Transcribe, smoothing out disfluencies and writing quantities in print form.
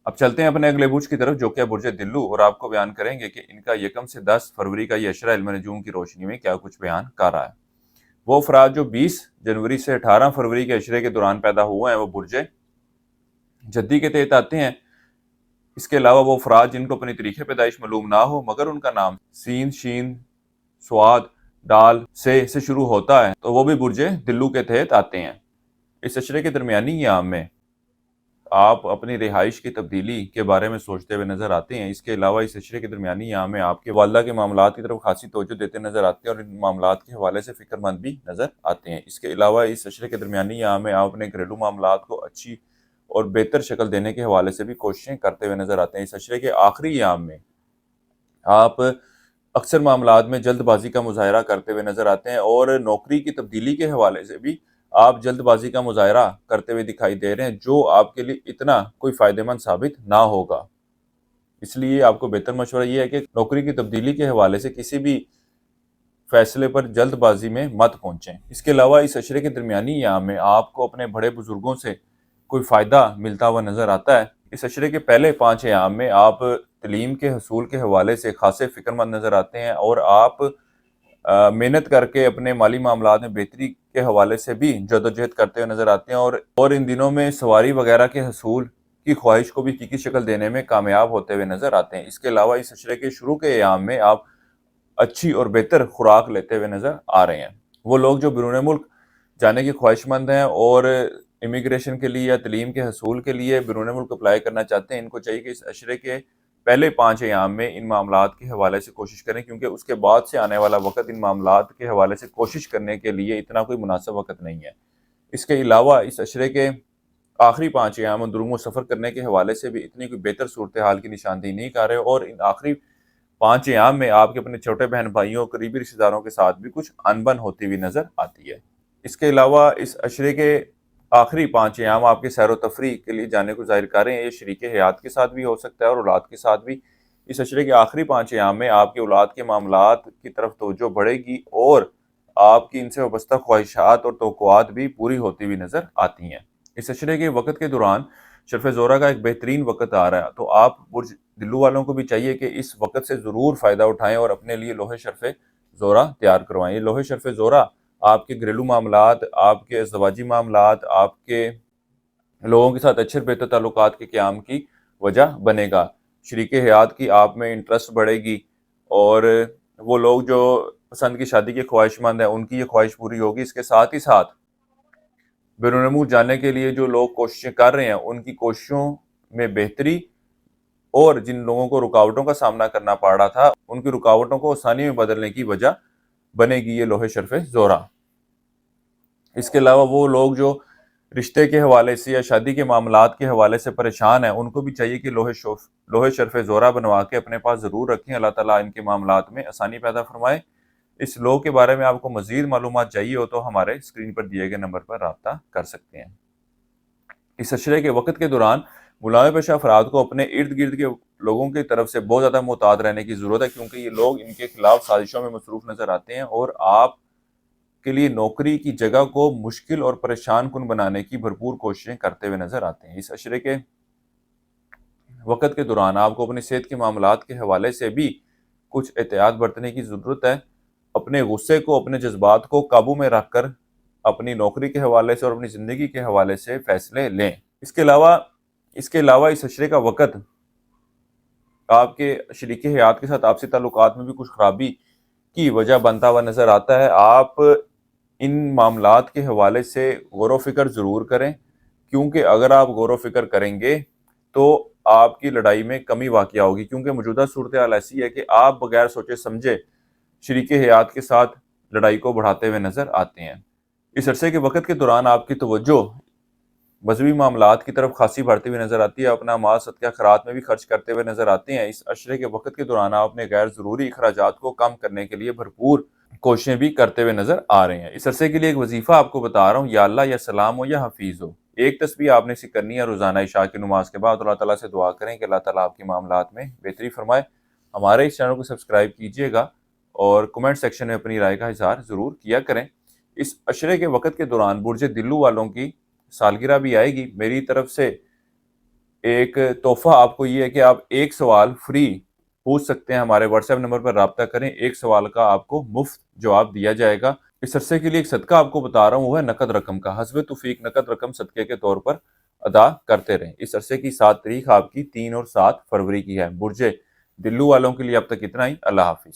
اب چلتے ہیں اپنے اگلے برج کی طرف جو کہ برج دلو، اور آپ کو بیان کریں گے کہ ان کا 1 سے 10 فروری کا یہ اشرہ علم نجوم کی روشنی میں کیا کچھ بیان کر رہا ہے۔ وہ افراد جو 20 جنوری سے 18 فروری کے اشرے کے دوران پیدا ہوئے ہیں وہ برج جدی کے تحت آتے ہیں۔ اس کے علاوہ وہ افراد جن کو اپنی تاریخ پیدائش معلوم نہ ہو مگر ان کا نام سین، شین، سواد، ڈال سے شروع ہوتا ہے تو وہ بھی برج دلو کے تحت آتے ہیں۔ اس اشرے کے درمیانی ایام میں آپ اپنی رہائش کی تبدیلی کے بارے میں سوچتے ہوئے نظر آتے ہیں۔ اس کے علاوہ اس اشرے کے درمیانی ایام میں آپ کے والدہ کے معاملات کی طرف خاصی توجہ دیتے نظر آتے ہیں اور ان معاملات کے حوالے سے فکر مند بھی نظر آتے ہیں۔ اس کے علاوہ اس اشرے کے درمیانی ایام میں آپ اپنے گھریلو معاملات کو اچھی اور بہتر شکل دینے کے حوالے سے بھی کوششیں کرتے ہوئے نظر آتے ہیں۔ اس اشرے کے آخری ایام میں آپ اکثر معاملات میں جلد بازی کا مظاہرہ کرتے ہوئے نظر آتے ہیں اور نوکری کی تبدیلی کے حوالے سے بھی آپ جلد بازی کا مظاہرہ کرتے ہوئے دکھائی دے رہے ہیں جو آپ کے لیے اتنا کوئی فائدہ مند ثابت نہ ہوگا۔ اس لیے آپ کو بہتر مشورہ یہ ہے کہ نوکری کی تبدیلی کے حوالے سے کسی بھی فیصلے پر جلد بازی میں مت پہنچیں۔ اس کے علاوہ اس اشرے کے درمیانی ایام میں آپ کو اپنے بڑے بزرگوں سے کوئی فائدہ ملتا ہوا نظر آتا ہے۔ اس اشرے کے پہلے 5 ایام میں آپ تعلیم کے حصول کے حوالے سے خاصے فکر مند نظر آتے ہیں اور آپ محنت کر کے اپنے مالی معاملات میں بہتری کے حوالے سے بھی جدوجہد کرتے ہوئے نظر آتے ہیں اور ان دنوں میں سواری وغیرہ کے حصول کی خواہش کو بھی حقیقی شکل دینے میں کامیاب ہوتے ہوئے نظر آتے ہیں۔ اس کے علاوہ اس اشرے کے شروع کے ایام میں آپ اچھی اور بہتر خوراک لیتے ہوئے نظر آ رہے ہیں۔ وہ لوگ جو بیرون ملک جانے کی خواہش مند ہیں اور امیگریشن کے لیے یا تعلیم کے حصول کے لیے بیرون ملک اپلائی کرنا چاہتے ہیں، ان کو چاہیے کہ اس اشرے کے پہلے 5 ایام میں ان معاملات کے حوالے سے کوشش کریں، کیونکہ اس کے بعد سے آنے والا وقت ان معاملات کے حوالے سے کوشش کرنے کے لیے اتنا کوئی مناسب وقت نہیں ہے۔ اس کے علاوہ اس اشرے کے آخری 5 ایام اندرون و سفر کرنے کے حوالے سے بھی اتنی کوئی بہتر صورتحال کی نشاندہی نہیں کر رہے اور ان آخری 5 ایام میں آپ کے اپنے چھوٹے بہن بھائیوں قریبی رشتہ داروں کے ساتھ بھی کچھ انبن ہوتی ہوئی نظر آتی ہے۔ اس کے علاوہ اس اشرے کے آخری 5 ایام آپ کے سیر و تفریح کے لیے جانے کو ظاہر کر رہے ہیں۔ یہ شریک حیات کے ساتھ بھی ہو سکتا ہے اور اولاد کے ساتھ بھی۔ اس اشرے کے آخری 5 ایام میں آپ کے اولاد کے معاملات کی طرف توجہ بڑھے گی اور آپ کی ان سے وابستہ خواہشات اور توقعات بھی پوری ہوتی ہوئی نظر آتی ہیں۔ اس اشرے کے وقت کے دوران شرف زورہ کا ایک بہترین وقت آ رہا ہے، تو آپ برج دلو والوں کو بھی چاہیے کہ اس وقت سے ضرور فائدہ اٹھائیں اور اپنے لیے لوہے شرف زورہ تیار کروائیں۔ یہ لوہے شرف زورہ آپ کے گھریلو معاملات، آپ کے ازدواجی معاملات، آپ کے لوگوں کے ساتھ اچھے بہتر تعلقات کے قیام کی وجہ بنے گا۔ شریک حیات کی آپ میں انٹرسٹ بڑھے گی اور وہ لوگ جو پسند کی شادی کے خواہش مند ہیں ان کی یہ خواہش پوری ہوگی۔ اس کے ساتھ ہی ساتھ بیرون ملک جانے کے لیے جو لوگ کوششیں کر رہے ہیں ان کی کوششوں میں بہتری اور جن لوگوں کو رکاوٹوں کا سامنا کرنا پڑ رہا تھا ان کی رکاوٹوں کو آسانی میں بدلنے کی وجہ بنے گی یہ لوہے شرف زورہ۔ اس کے علاوہ وہ لوگ جو رشتے کے حوالے سے یا شادی کے معاملات کے حوالے سے پریشان ہیں ان کو بھی چاہیے کہ لوہے شرف زورہ بنوا کے اپنے پاس ضرور رکھیں۔ اللہ تعالیٰ ان کے معاملات میں آسانی پیدا فرمائے۔ اس لوگ کے بارے میں آپ کو مزید معلومات چاہیے ہو تو ہمارے اسکرین پر دیے گئے نمبر پر رابطہ کر سکتے ہیں۔ اس اشرے کے وقت کے دوران ملائم پیشہ افراد کو اپنے ارد گرد کے لوگوں کی طرف سے بہت زیادہ محتاط رہنے کی ضرورت ہے، کیونکہ یہ لوگ ان کے خلاف سازشوں میں مصروف نظر آتے ہیں اور آپ کے لیے نوکری کی جگہ کو مشکل اور پریشان کن بنانے کی بھرپور کوششیں کرتے ہوئے نظر آتے ہیں۔ اس اشرے کے وقت کے دوران آپ کو اپنی صحت کے معاملات کے حوالے سے بھی کچھ احتیاط برتنے کی ضرورت ہے۔ اپنے غصے کو، اپنے جذبات کو قابو میں رکھ کر اپنی نوکری کے حوالے سے اور اپنی زندگی کے حوالے سے فیصلے لیں۔ اس کے علاوہ اس اشرے کا وقت آپ کے شریک حیات کے ساتھ آپسی تعلقات میں بھی کچھ خرابی کی وجہ بنتا ہوا نظر آتا ہے۔ آپ ان معاملات کے حوالے سے غور و فکر ضرور کریں، کیونکہ اگر آپ غور و فکر کریں گے تو آپ کی لڑائی میں کمی واقع ہوگی، کیونکہ موجودہ صورتحال ایسی ہے کہ آپ بغیر سوچے سمجھے شریک حیات کے ساتھ لڑائی کو بڑھاتے ہوئے نظر آتے ہیں۔ اس عرصے کے وقت کے دوران آپ کی توجہ مذہبی معاملات کی طرف خاصی بڑھتی ہوئی نظر آتی ہے، اپنا مال صدقہ خیرات میں بھی خرچ کرتے ہوئے نظر آتے ہیں۔ اس اشرے کے وقت کے دوران آپ اپنے غیر ضروری اخراجات کو کم کرنے کے لیے بھرپور کوششیں بھی کرتے ہوئے نظر آ رہے ہیں۔ اس عرصے کے لیے ایک وظیفہ آپ کو بتا رہا ہوں، یا اللہ، یا سلام ہو، یا حفیظ ہو۔ ایک تسبیح آپ نے کرنی ہے روزانہ عشاء کی نماز کے بعد۔ اللہ تعالیٰ سے دعا کریں کہ اللہ تعالیٰ آپ کے معاملات میں بہتری فرمائے۔ ہمارے اس چینل کو سبسکرائب کیجیے گا اور کمنٹ سیکشن میں اپنی رائے کا اظہار ضرور کیا کریں۔ اس اشرے کے وقت کے دوران برج دلو والوں کی سالگرہ بھی آئے گی۔ میری طرف سے ایک تحفہ آپ کو یہ ہے کہ آپ ایک سوال فری پوچھ سکتے ہیں، ہمارے واٹس ایپ نمبر پر رابطہ کریں، ایک سوال کا آپ کو مفت جواب دیا جائے گا۔ اس عرصے کے لیے ایک صدقہ آپ کو بتا رہا ہوں، وہ ہے نقد رقم کا۔ حسب توفیق نقد رقم صدقے کے طور پر ادا کرتے رہیں۔ اس عرصے کی 7 تاریخ آپ کی 3 اور 7 فروری کی ہے۔ برج دلو والوں کے لیے اب تک اتنا ہی۔ اللہ حافظ۔